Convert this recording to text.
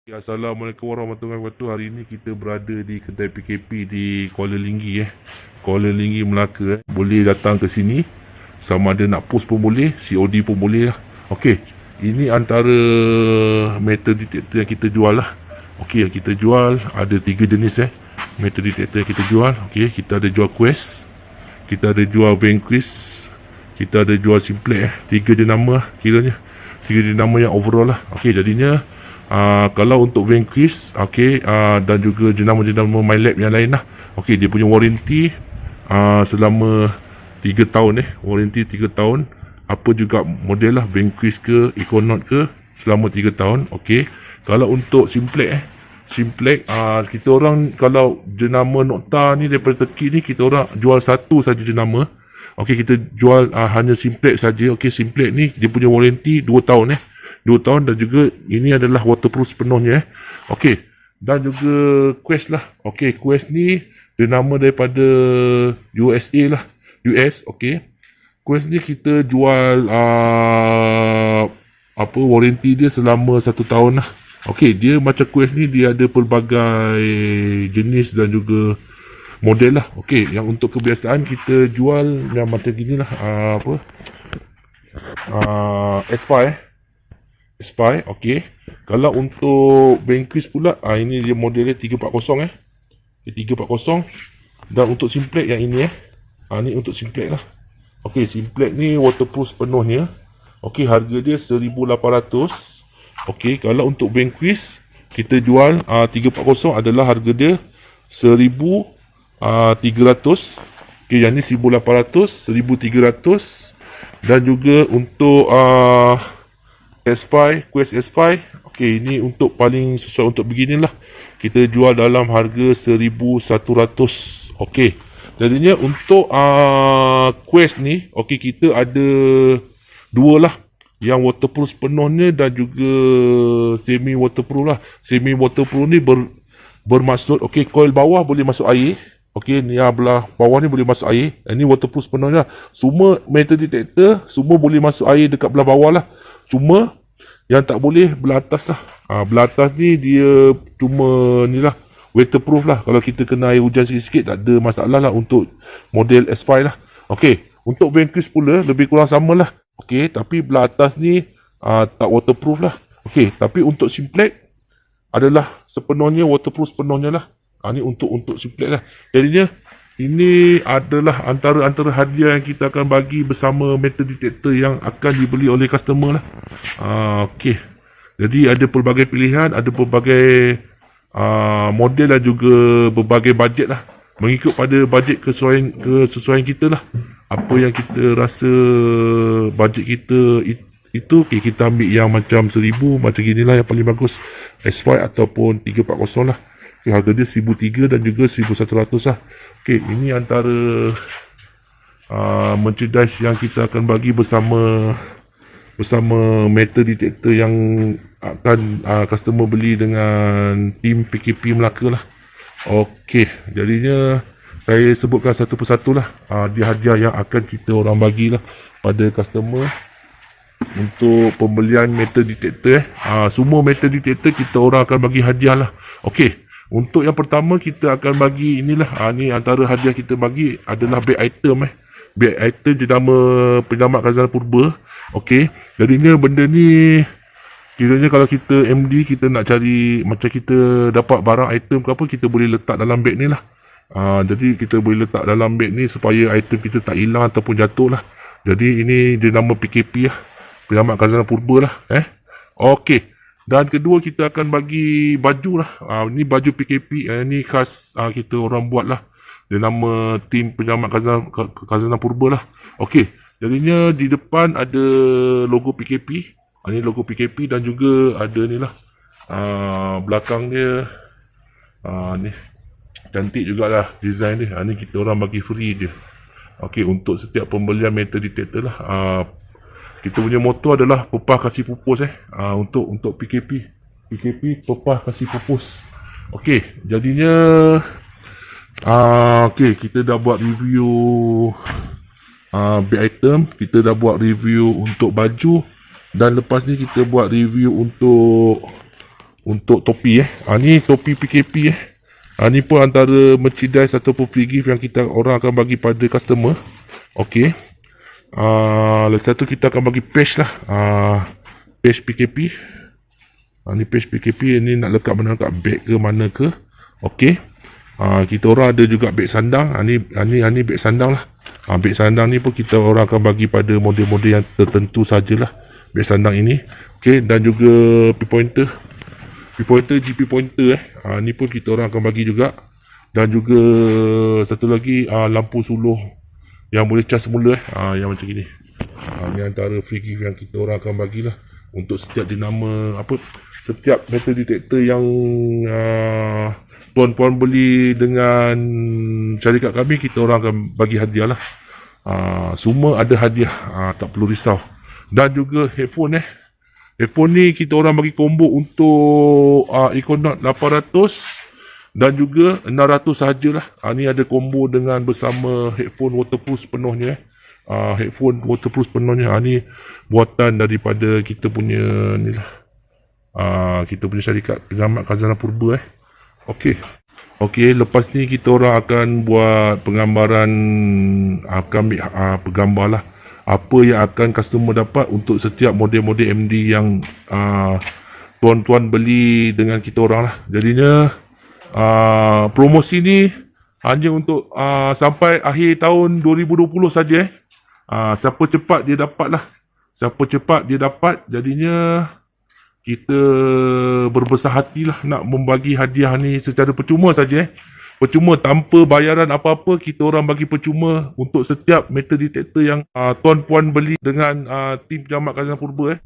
Ya, Assalamualaikum warahmatullahi wabarakatuh. Hari ini kita berada di kedai PKP di Kuala Linggi Kuala Linggi, Melaka Boleh datang ke sini. Sama ada nak post pun boleh, COD pun boleh lah. Okey, ini antara metal detector yang kita jual lah. Okey, yang kita jual ada 3 jenis metal detector yang kita jual. Okey, kita ada jual Quest, kita ada jual Vanquish, kita ada jual Simplex 3 jenama lah kiranya. 3 jenama yang overall lah. Okey, jadinya kalau untuk Vanquish, dan juga jenama-jenama MyLab yang lain lah. Okey, dia punya warranty selama 3 tahun warranty 3 tahun. Apa juga model lah, Vanquish ke, Econaut ke, selama 3 tahun. Okey, kalau untuk Simplex Simplex kita orang kalau jenama Nokta ni daripada Turki ni, kita orang jual satu saja jenama. Okey, kita jual hanya Simplex saja. Okey, Simplex ni dia punya warranty 2 tahun 2 tahun, dan juga ini adalah waterproof sepenuhnya Okey, dan juga Quest lah. Okey, Quest ni dia nama daripada USA lah, US. Okey, Quest ni kita jual warranty dia selama 1 tahun lah. Okey, dia macam Quest ni dia ada pelbagai jenis dan juga model lah. Okey, yang untuk kebiasaan kita jual yang macam gini lah, Spy. Okey, kalau untuk Vanquish pula, ini dia modelnya 340 340. Dan untuk Simplex yang ini ni untuk Simplex lah. Okey, Simplex ni waterproof sepenuhnya. Okey, harga dia 1,800. Okey, kalau untuk Vanquish kita jual 340 adalah harga dia 1,300. Okey, yang ni 1,800, 1,300. Dan juga untuk S5, Quest S5. Okey, ini untuk paling sesuai untuk beginner lah. Kita jual dalam harga 1,100. Okey, jadinya untuk Quest ni, okey, kita ada dua lah. Yang waterproof sepenuhnya dan juga semi waterproof lah. Semi waterproof ni bermaksud, okey, coil bawah boleh masuk air. Okey, ni belah bawah ni boleh masuk air. Ini waterproof sepenuhnya. Semua metal detector semua boleh masuk air dekat belah bawah lah. Cuma yang tak boleh belah atas lah. Belah atas ni dia cuma ni lah, waterproof lah. Kalau kita kena air hujan sikit-sikit tak ada masalah lah untuk model S5 lah. Okey, untuk Vanquish pula lebih kurang sama lah. Okey, tapi belah atas ni tak waterproof lah. Okey, tapi untuk Simplex adalah sepenuhnya waterproof sepenuhnya lah. Ni untuk Simplex lah. Jadinya ini adalah antara hadiah yang kita akan bagi bersama metal detector yang akan dibeli oleh customer lah. Okey, jadi ada pelbagai pilihan, ada pelbagai model dan juga berbagai bajet lah. Mengikut pada bajet kesesuaian kita lah. Apa yang kita rasa bajet kita itu, kita ambil yang macam 1,000 macam gini lah yang paling bagus, S5 ataupun 340 lah. Harga dia 1,300 dan juga 1,100 lah. Okey, ini antara merchandise yang kita akan bagi bersama metal detector yang akan customer beli dengan tim PKP Melaka lah. Okey, jadinya saya sebutkan satu persatu lah hadiah yang akan kita orang bagilah pada customer untuk pembelian metal detector semua metal detector kita orang akan bagi hadiah lah. Okey, untuk yang pertama kita akan bagi inilah, ni antara hadiah kita bagi adalah bag item bag item jenama penyelamat khazanah purba. Okey, jadinya benda ni kiranya kalau kita MD kita nak cari macam kita dapat barang item ke apa, kita boleh letak dalam bag ni lah. Jadi kita boleh letak dalam bag ni supaya item kita tak hilang ataupun jatuh lah. Jadi ini dia nama PKP lah, penyelamat khazanah purba lah. Okey, dan kedua kita akan bagi baju lah. Ni baju PKP, ni khas kita orang buat lah. Dia nama tim penyelamat khazanah purba lah. Okey, jadinya di depan ada logo PKP. Ni logo PKP dan juga ada ni lah. Belakang dia ni cantik jugalah design dia. Ni kita orang bagi free je. Okey, untuk setiap pembelian metal detector lah. Kita punya moto adalah pepah kasih pupus untuk PKP. PKP pepah kasih pupus. Okey, jadinya okey, kita dah buat review bag item, kita dah buat review untuk baju, dan lepas ni kita buat review untuk untuk topi ni topi PKP ni pun antara merchandise ataupun free gift yang kita orang akan bagi pada customer. Okey. Lepas tu kita akan bagi patch lah. Patch PKP. Ni patch PKP ni nak lekat mana, kat beg ke mana ke. Okey. Kita orang ada juga beg sandang. Ni beg sandang lah. Beg sandang ni pun kita orang akan bagi pada model-model yang tertentu sajalah. Beg sandang ini. Okey, dan juga P-pointer. P-pointer, GP pointer ni pun kita orang akan bagi juga. Dan juga satu lagi lampu suluh yang boleh cas semula yang macam gini. Ni antara free gift yang kita orang akan bagilah untuk setiap jenama setiap metal detector yang tuan-puan beli dengan syarikat kami, kita orang akan bagi hadiah lah. Semua ada hadiah, tak perlu risau. Dan juga headphone headphone ni kita orang bagi combo untuk Econaut 800 dan juga 600 sahajalah. Ni ada combo dengan bersama headphone waterproof penuhnya. Headphone waterproof penuhnya. Ni buatan daripada kita punya ni lah. Kita punya syarikat pengamat Khazanah Purba Okey, lepas ni kita orang akan buat penggambaran, akan ambil penggambar lah apa yang akan customer dapat untuk setiap model-model MD yang tuan-tuan beli dengan kita orang lah. Jadinya promosi ni hanya untuk sampai akhir tahun 2020 saja. Siapa cepat dia dapat lah. Siapa cepat dia dapat. Jadinya kita berbesar hatilah nak membagi hadiah ni secara percuma saja. Percuma, tanpa bayaran apa-apa. Kita orang bagi percuma untuk setiap metal detector yang tuan-puan beli dengan tim Jamat Khazanah Purba